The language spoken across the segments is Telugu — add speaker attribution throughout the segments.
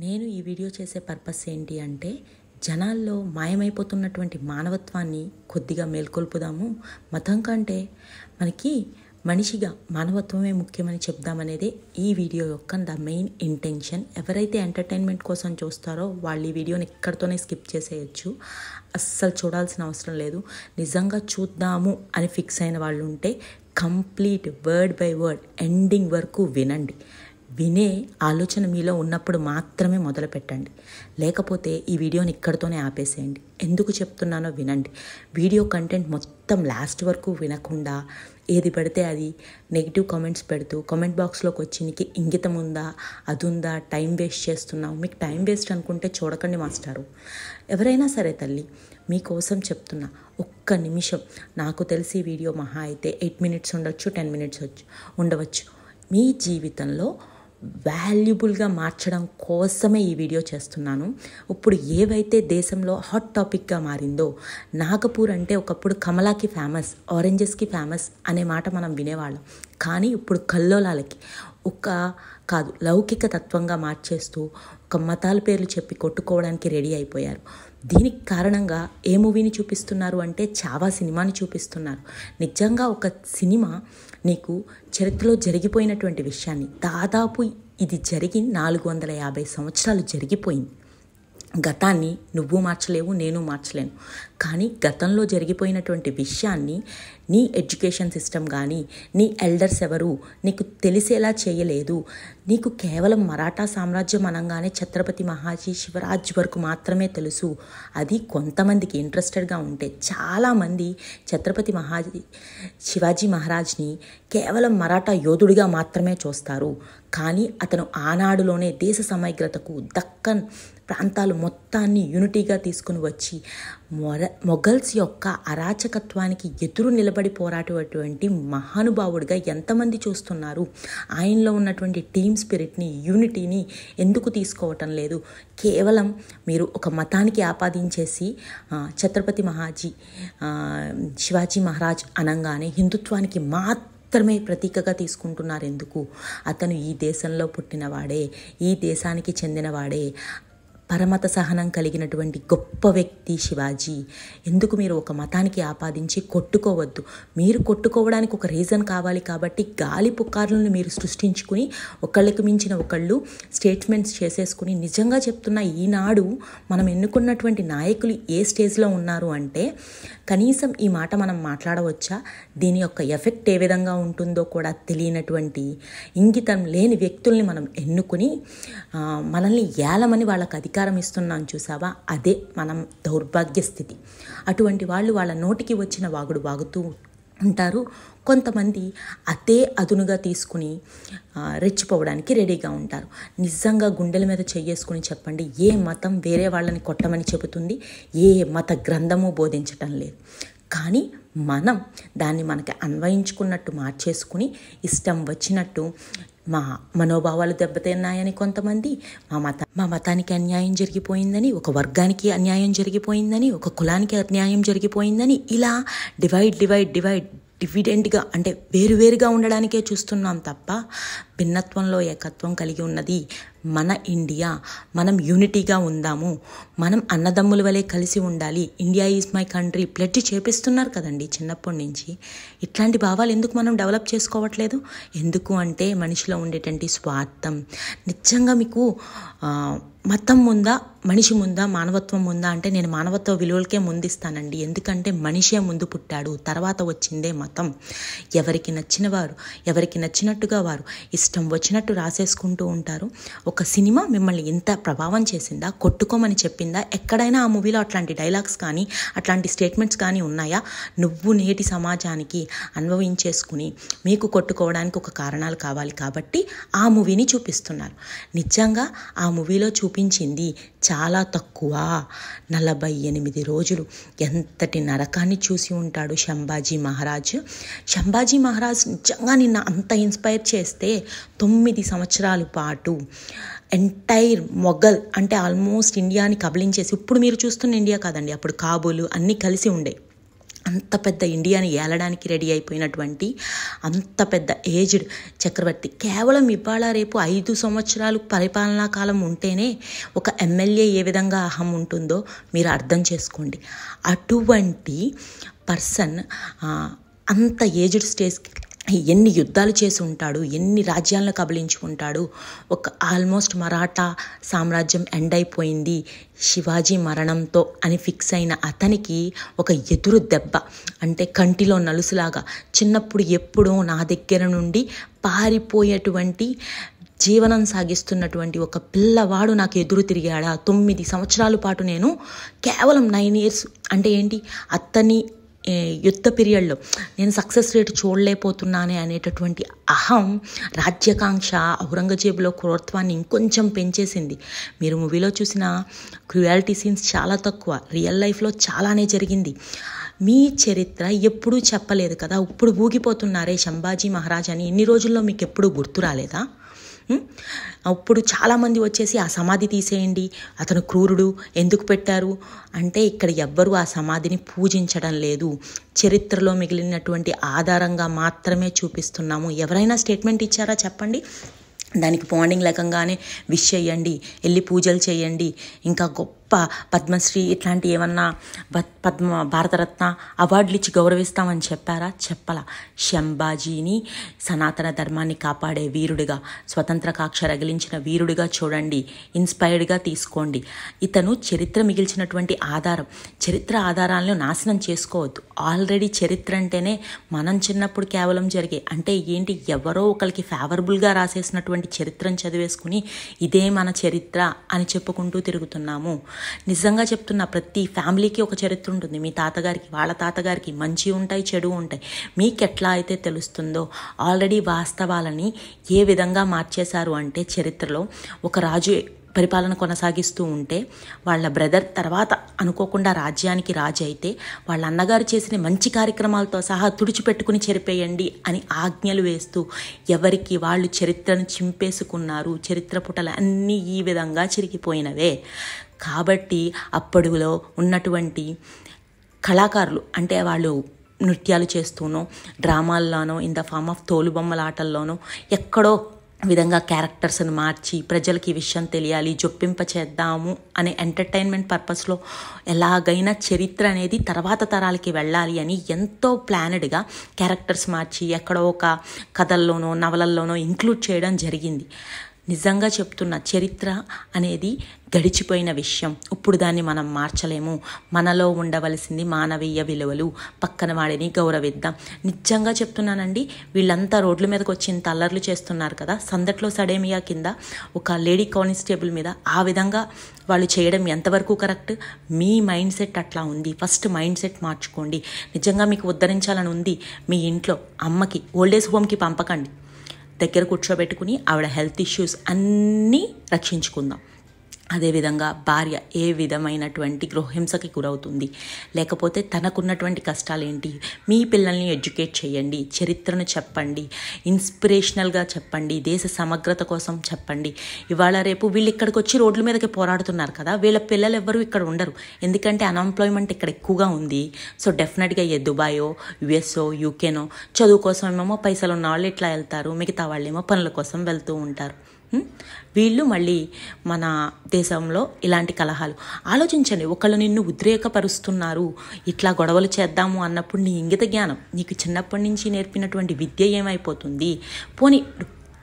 Speaker 1: నేను ఈ వీడియో చేసే పర్పస్ ఏంటి అంటే జనాల్లో మాయమైపోతున్నటువంటి మానవత్వాన్ని కొద్దిగా మేల్కొల్పుదాము. మతం కంటే మనకి మనిషిగా మానవత్వమే ముఖ్యమని చెప్దామనేదే ఈ వీడియో యొక్క ద మెయిన్ ఇంటెన్షన్. ఎవరైతే ఎంటర్టైన్మెంట్ కోసం చూస్తారో వాళ్ళు ఈ వీడియోని ఇక్కడితోనే స్కిప్ చేసేయచ్చు, అస్సలు చూడాల్సిన అవసరం లేదు. నిజంగా చూద్దాము అని ఫిక్స్ అయిన వాళ్ళు ఉంటే complete word by word ending వరకు వినండి. వినే ఆలోచన మీలో ఉన్నప్పుడు మాత్రమే మొదలు పెట్టండి, లేకపోతే ఈ వీడియోని ఇక్కడితోనే ఆపేసేయండి. ఎందుకు చెప్తున్నానో వినండి. వీడియో కంటెంట్ మొత్తం లాస్ట్ వరకు వినకుండా ఏది పడితే అది నెగిటివ్ కామెంట్స్ పెడుతూ కామెంట్ బాక్స్లోకి వచ్చి నీకు ఇంగితం ఉందా, అది ఉందా, టైం వేస్ట్ చేస్తున్నావు. మీకు టైం వేస్ట్ అనుకుంటే చూడకండి మాస్టారు. ఎవరైనా సరే తల్లి, మీకోసం చెప్తున్నా, ఒక్క నిమిషం. నాకు తెలిసి వీడియో మహా అయితే 8 minutes ఉండొచ్చు, 10 minutes ఉండవచ్చు. మీ జీవితంలో వాల్యుబుల్గా మార్చడం కోసమే ఈ వీడియో చేస్తున్నాను. ఇప్పుడు ఏవైతే దేశంలో హాట్ టాపిక్గా మారిందో, నాగపూర్ అంటే ఒకప్పుడు కమలాకి ఫేమస్, ఆరెంజెస్కి ఫేమస్ అనే మాట మనం వినేవాళ్ళం. కానీ ఇప్పుడు కల్లోలాలకి కాదు లౌకిక తత్వంగా మార్చేస్తూ ఒక మతాల పేర్లు చెప్పి కొట్టుకోవడానికి రెడీ అయిపోయారు. దీనికి కారణంగా ఏ మూవీని చూపిస్తున్నారు అంటే చావా సినిమాని చూపిస్తున్నారు. నిజంగా ఒక సినిమా నీకు చరిత్రలో జరిగిపోయినటువంటి విషయాన్ని, దాదాపు ఇది జరిగి 450 సంవత్సరాలు జరిగిపోయింది. గతాన్ని నువ్వు మార్చలేవు, నేను మార్చలేను. కానీ గతంలో జరిగిపోయినటువంటి విషయాన్ని నీ ఎడ్యుకేషన్ సిస్టమ్ కానీ, నీ ఎల్డర్స్ ఎవరు నీకు తెలిసేలా చేయలేదు. నీకు కేవలం మరాఠా సామ్రాజ్యం అనగానే ఛత్రపతి మహాజీ శివరాజ్ వరకు మాత్రమే తెలుసు. అది కొంతమందికి ఇంట్రెస్టెడ్గా ఉంటే. చాలామంది ఛత్రపతి శివాజీ మహారాజ్ని కేవలం మరాఠా యోధుడిగా మాత్రమే చూస్తారు. కానీ అతను ఆనాడులోనే దేశ సమగ్రతకు, దక్కన్ ప్రాంతాలు మొత్తాన్ని యూనిటీగా తీసుకుని వచ్చి మొఘల్స్ యొక్క అరాచకత్వానికి ఎదురు నిలబడి పోరాటటువంటి మహానుభావుడిగా ఎంతమంది చూస్తున్నారు? ఆయనలో ఉన్నటువంటి టీమ్ స్పిరిట్ని, యూనిటీని ఎందుకు తీసుకోవటం లేదు? కేవలం మీరు ఒక మతానికి ఆపాదించేసి ఛత్రపతి శివాజీ మహారాజ్ అనగానే హిందుత్వానికి మాత్రమే ప్రతీకగా తీసుకుంటున్నారు ఎందుకు? అతను ఈ దేశంలో పుట్టినవాడే, ఈ దేశానికి చెందినవాడే, పరమత సహనం కలిగినటువంటి గొప్ప వ్యక్తి శివాజీ. ఎందుకు మీరు ఒక మతానికి ఆపాదించి కొట్టుకోవద్దు? మీరు కొట్టుకోవడానికి ఒక రీజన్ కావాలి కాబట్టి గాలి పుకార్లను మీరు సృష్టించుకుని ఒకళ్ళకి మించిన ఒకళ్ళు స్టేట్మెంట్స్ చేసేసుకుని, నిజంగా చెప్తున్నా, ఈనాడు మనం ఎన్నుకున్నటువంటి నాయకులు ఏ స్టేజ్లో ఉన్నారు అంటే కనీసం ఈ మాట మనం మాట్లాడవచ్చా, దీని యొక్క ఎఫెక్ట్ ఏ విధంగా ఉంటుందో కూడా తెలియనటువంటి ఇంగితం లేని వ్యక్తుల్ని మనం ఎన్నుకుని మనల్ని ఏలమని వాళ్ళకి అధికారం ఇస్తున్నాం చూసావా? అదే మనం దౌర్భాగ్య స్థితి. అటువంటి వాళ్ళు వాళ్ళ నోటికి వచ్చిన వాగుడు వాగుతూ ఉంటారు. కొంతమంది అదే అదునుగా తీసుకుని రెచ్చిపోవడానికి రెడీగా ఉంటారు. నిజంగా గుండెల మీద చెయ్యేసుకుని చెప్పండి, ఏ మతం వేరే వాళ్ళని కొట్టమని చెబుతుంది? ఏ మత గ్రంథము బోధించటం లేదు. కానీ మనం దాన్ని మనకి అన్వయించుకున్నట్టు మార్చేసుకుని ఇష్టం వచ్చినట్టు మా మనోభావాలు దెబ్బతిన్నాయని కొంతమంది, మా మతానికి అన్యాయం జరిగిపోయిందని, ఒక వర్గానికి అన్యాయం జరిగిపోయిందని, ఒక కులానికి అన్యాయం జరిగిపోయిందని, ఇలా డివిడెంట్గా అంటే వేరువేరుగా ఉండడానికే చూస్తున్నాం తప్ప భిన్నత్వంలో ఏకత్వం కలిగి ఉన్నది మన ఇండియా. మనం యూనిటీగా ఉందాము, మనం అన్నదమ్ముల వలె కలిసి ఉండాలి. India is my country pledge చేపిస్తున్నారు కదండి చిన్నప్పటి నుంచి. ఇట్లాంటి భావాలు ఎందుకు మనం డెవలప్ చేసుకోవట్లేదు? ఎందుకు అంటే మనిషిలో ఉండేటువంటి స్వార్థం. నిజంగా మీకు మతం ముందా, మనిషి ముందా, మానవత్వం ముందా అంటే నేను మానవత్వ విలువలకే ముందిస్తానండి. ఎందుకంటే మనిషే ముందు పుట్టాడు, తర్వాత వచ్చిందే మతం. ఎవరికి నచ్చిన వారు, ఎవరికి నచ్చినట్టుగా వారు ఇష్టం వచ్చినట్టు రాసేసుకుంటూ ఉంటారు. ఒక సినిమా మిమ్మల్ని ఇంత ప్రభావం చేసిందా? కొట్టుకోమని చెప్పిందా? ఎక్కడైనా ఆ మూవీలో అట్లాంటి డైలాగ్స్ కానీ అట్లాంటి స్టేట్మెంట్స్ కానీ ఉన్నాయా? నువ్వు నేటి సమాజానికి అనుభవించేసుకుని మీకు కొట్టుకోవడానికి ఒక కారణాలు కావాలి కాబట్టి ఆ మూవీని చూపిస్తున్నారు. నిజంగా ఆ మూవీలో చూపించింది చాలా తక్కువ. 48 రోజులు ఎంతటి నరకాన్ని చూసి ఉంటాడు శంభాజీ మహారాజ్. శంభాజీ మహారాజ్ నిజంగా నిన్న అంత ఇన్స్పైర్ చేస్తే 9 సంవత్సరాల పాటు ఎంటైర్ మొఘల్ అంటే ఆల్మోస్ట్ ఇండియాని కబలించేసి, ఇప్పుడు మీరు చూస్తున్న ఇండియా కాదండి, అప్పుడు కాబూలు అన్నీ కలిసి ఉండే అంత పెద్ద ఇండియాని ఏలడానికి రెడీ అయిపోయినటువంటి అంత పెద్ద ఏజ్డ్ చక్రవర్తి కేవలం ఇవాళ రేపు 5 సంవత్సరాలు పరిపాలనా కాలం ఉంటేనే ఒక ఎమ్మెల్యే ఏ విధంగా అహం ఉంటుందో మీరు అర్థం చేసుకోండి. అటువంటి పర్సన్ అంత ఏజ్డ్ స్టేజ్కి ఎన్ని యుద్ధాలు చేసి ఉంటాడు, ఎన్ని రాజ్యాలను కబలించుకుంటాడు. ఒక ఆల్మోస్ట్ మరాఠా సామ్రాజ్యం ఎండ్ అయిపోయింది శివాజీ మరణంతో అని ఫిక్స్ అయిన అతనికి ఒక ఎదురు దెబ్బ, అంటే కంటిలో నలుసులాగా చిన్నప్పుడు ఎప్పుడూ నా దగ్గర నుండి పారిపోయేటువంటి జీవనం సాగిస్తున్నటువంటి ఒక పిల్లవాడు నాకు ఎదురు తిరిగాడా. 9 సంవత్సరాల పాటు నేను కేవలం 9 years అంటే ఏంటి, అతని యుద్ధ పీరియడ్లో నేను సక్సెస్ రేట్ చూడలేకపోతున్నానే అనేటటువంటి అహం, రాజ్యాకాంక్ష ఔరంగజేబులో క్రూరత్వాన్ని ఇంకొంచెం పెంచేసింది. మీరు మూవీలో చూసిన క్రూయాలిటీ సీన్స్ చాలా తక్కువ, రియల్ లైఫ్లో చాలానే జరిగింది. మీ చరిత్ర ఎప్పుడూ చెప్పలేదు కదా, ఇప్పుడు ఊగిపోతున్నారే సంభాజీ మహారాజ్ అని ఇన్ని రోజుల్లో మీకు ఎప్పుడూ గుర్తు రాలేదా? అప్పుడు చాలామంది వచ్చేసి ఆ సమాధి తీసేయండి, అతను క్రూరుడు, ఎందుకు పెట్టారు అంటే ఇక్కడ ఎవ్వరూ ఆ సమాధిని పూజించడం లేదు, చరిత్రలో మిగిలినటువంటి ఆధారంగా మాత్రమే చూపిస్తున్నాము. ఎవరైనా స్టేట్మెంట్ ఇచ్చారా చెప్పండి? దానికి మార్నింగ్ లేకంగానే విష్ చేయండి, వెళ్ళి పూజలు చేయండి, ఇంకా గొప్ప పద్మశ్రీ ఇట్లాంటి ఏమన్నా భారతరత్న అవార్డులు ఇచ్చి గౌరవిస్తామని చెప్పారా? చెప్పలా. సంభాజీని సనాతన ధర్మాన్ని కాపాడే వీరుడిగా, స్వతంత్ర కాక్ష రగిలించిన వీరుడిగా చూడండి, ఇన్స్పైర్డ్గా తీసుకోండి. ఇతను చరిత్ర మిగిల్చినటువంటి ఆధారం, చరిత్ర ఆధారాలను నాశనం చేసుకోవద్దు. ఆల్రెడీ చరిత్ర అంటేనే మనం చిన్నప్పుడు కేవలం జరిగే అంటే ఏంటి, ఎవరో ఒకరికి ఫేవరబుల్గా రాసేసినటువంటి చరిత్రను చదివేసుకుని ఇదే మన చరిత్ర అని చెప్పుకుంటూ తిరుగుతున్నాము. నిజంగా చెప్తున్నా, ప్రతి ఫ్యామిలీకి ఒక చరిత్ర ఉంటుంది. మీ తాతగారికి, వాళ్ళ తాతగారికి మంచి ఉంటాయి, చెడు ఉంటాయి. మీకు ఎట్లా అయితే తెలుస్తుందో ఆల్రెడీ వాస్తవాలని ఏ విధంగా మార్చేశారు అంటే, చరిత్రలో ఒక రాజు పరిపాలన కొనసాగిస్తూ ఉంటే వాళ్ళ బ్రదర్ తర్వాత అనుకోకుండా రాజ్యానికి రాజు అయితే వాళ్ళ అన్నగారు చేసిన మంచి కార్యక్రమాలతో సహా తుడిచిపెట్టుకుని చెరిపేయండి అని ఆజ్ఞలు వేస్తూ ఎవరికి వాళ్ళు చరిత్రను చింపేసుకున్నారు. చరిత్ర పుటలు అన్నీ ఈ విధంగా చిరిగిపోయినవే. కాబట్టి అప్పటిలో ఉన్నటువంటి కళాకారులు అంటే వాళ్ళు నృత్యాలు చేస్తూనో, డ్రామాల్లోనో, ఇన్ ద ఫార్మ్ ఆఫ్ తోలుబొమ్మల ఆటల్లోనో ఎక్కడో విధంగా క్యారెక్టర్స్ని మార్చి ప్రజలకి ఈ విషయం తెలియాలి, జొప్పింప చేద్దాము అనే ఎంటర్టైన్మెంట్ పర్పస్లో ఎలాగైనా చరిత్ర అనేది తర్వాత తరాలకి వెళ్ళాలి అని ఎంతో ప్లానెడ్గా క్యారెక్టర్స్ మార్చి ఎక్కడో ఒక కథల్లోనో నవలల్లోనో ఇంక్లూడ్ చేయడం జరిగింది. నిజంగా చెప్తున్న, చరిత్ర అనేది గడిచిపోయిన విషయం. ఇప్పుడు దాన్ని మనం మార్చలేము. మనలో ఉండవలసింది మానవీయ విలువలు, పక్కన వాడిని గౌరవిద్దాం. నిజంగా చెప్తున్నానండి, వీళ్ళంతా రోడ్ల మీదకి వచ్చి ఇంత అల్లర్లు చేస్తున్నారు కదా, సందట్లో సడేమియా కింద ఒక లేడీ కానిస్టేబుల్ మీద ఆ విధంగా వాళ్ళు చేయడం ఎంతవరకు కరెక్ట్? మీ మైండ్ సెట్ అట్లా ఉంది. ఫస్ట్ మైండ్ సెట్ మార్చుకోండి. నిజంగా మీకు ఉద్ధరించాలని ఉంది, మీ ఇంట్లో అమ్మకి ఓల్డేజ్ హోమ్కి పంపకండి, దగ్గర కూర్చోబెట్టుకుని ఆవిడ హెల్త్ ఇష్యూస్ అన్నీ రక్షించుకుందాం. అదేవిధంగా భార్య ఏ విధమైనటువంటి గృహహింసకి గురవుతుంది, లేకపోతే తనకున్నటువంటి కష్టాలు ఏంటి, మీ పిల్లల్ని ఎడ్యుకేట్ చేయండి, చరిత్రను చెప్పండి, ఇన్స్పిరేషనల్గా చెప్పండి, దేశ సమగ్రత కోసం చెప్పండి. ఇవాళ రేపు వీళ్ళు ఇక్కడికి వచ్చి రోడ్ల మీదకి పోరాడుతున్నారు కదా, వీళ్ళ పిల్లలు ఎవ్వరూ ఇక్కడ ఉండరు. ఎందుకంటే అన్ఎంప్లాయ్మెంట్ ఇక్కడ ఎక్కువగా ఉంది. సో డెఫినెట్గా దుబాయో, యుఎస్ఓ, యూకేనో చదువు కోసం ఏమో పైసలు ఉన్న వాళ్ళు ఇట్లా వెళ్తారు, మిగతా వాళ్ళేమో పనుల కోసం వెళ్తూ ఉంటారు. వీళ్ళు మళ్ళీ మన దేశంలో ఇలాంటి కలహాలు ఆలోచించండి. ఒకళ్ళు నిన్ను ఉద్రేకపరుస్తున్నారు, ఇట్లా గొడవలు చేద్దాము అన్నప్పుడు నీ ఇంగిత జ్ఞానం, నీకు చిన్నప్పటి నుంచి నేర్పినటువంటి విద్య ఏమైపోతుంది? పోనీ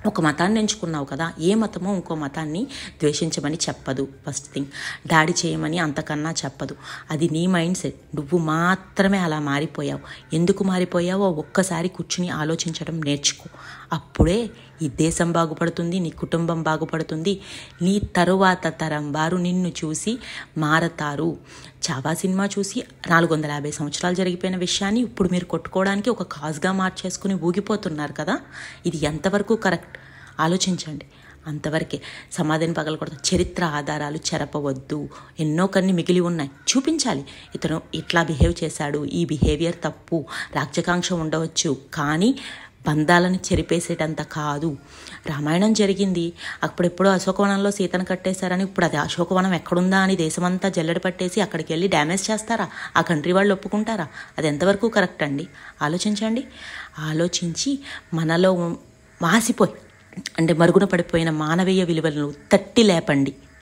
Speaker 1: ఒక మతాన్ని ఎంచుకున్నావు కదా, ఏ మతమో ఇంకో మతాన్ని ద్వేషించమని చెప్పదు. ఫస్ట్ థింగ్, దాడి చేయమని అంతకన్నా చెప్పదు. అది నీ మైండ్ సెట్. నువ్వు మాత్రమే అలా మారిపోయావు. ఎందుకు మారిపోయావో ఒక్కసారి కూర్చుని ఆలోచించడం నేర్చుకో. అప్పుడే ఈ దేశం బాగుపడుతుంది, నీ కుటుంబం బాగుపడుతుంది, నీ తరువాత తరం వారు నిన్ను చూసి మారతారు. చావా సినిమా చూసి 450 సంవత్సరాలు జరిగిపోయిన విషయాన్ని ఇప్పుడు మీరు కొట్టుకోవడానికి ఒక కాజ్గా మార్చేసుకుని ఊగిపోతున్నారు కదా, ఇది ఎంతవరకు కరెక్ట్? ఆలోచించండి. అంతవరకే. సమాధిని పగలకూడదు, చరిత్ర ఆధారాలు చెరపవద్దు. ఎన్నో కొన్ని మిగిలి ఉన్నాయి, చూపించాలి. ఇతను ఇట్లా బిహేవ్ చేశాడు, ఈ బిహేవియర్ తప్పు, రాజ్యాకాంక్ష ఉండవచ్చు, కానీ బంధాలను చెరిపేసేటంత కాదు. రామాయణం జరిగింది, అప్పుడెప్పుడో అశోకవనంలో సీతను కట్టేశారని ఇప్పుడు అది అశోకవనం ఎక్కడుందా అని దేశమంతా జల్లెడ పట్టేసి అక్కడికి వెళ్ళి డ్యామేజ్ చేస్తారా? ఆ కంట్రీ వాళ్ళు ఒప్పుకుంటారా? అది ఎంతవరకు కరెక్ట్ అండి? ఆలోచించండి. ఆలోచించి మనలో మాసిపోయి అంటే మరుగున పడిపోయిన మానవీయ విలువలను తట్టి లేపండి.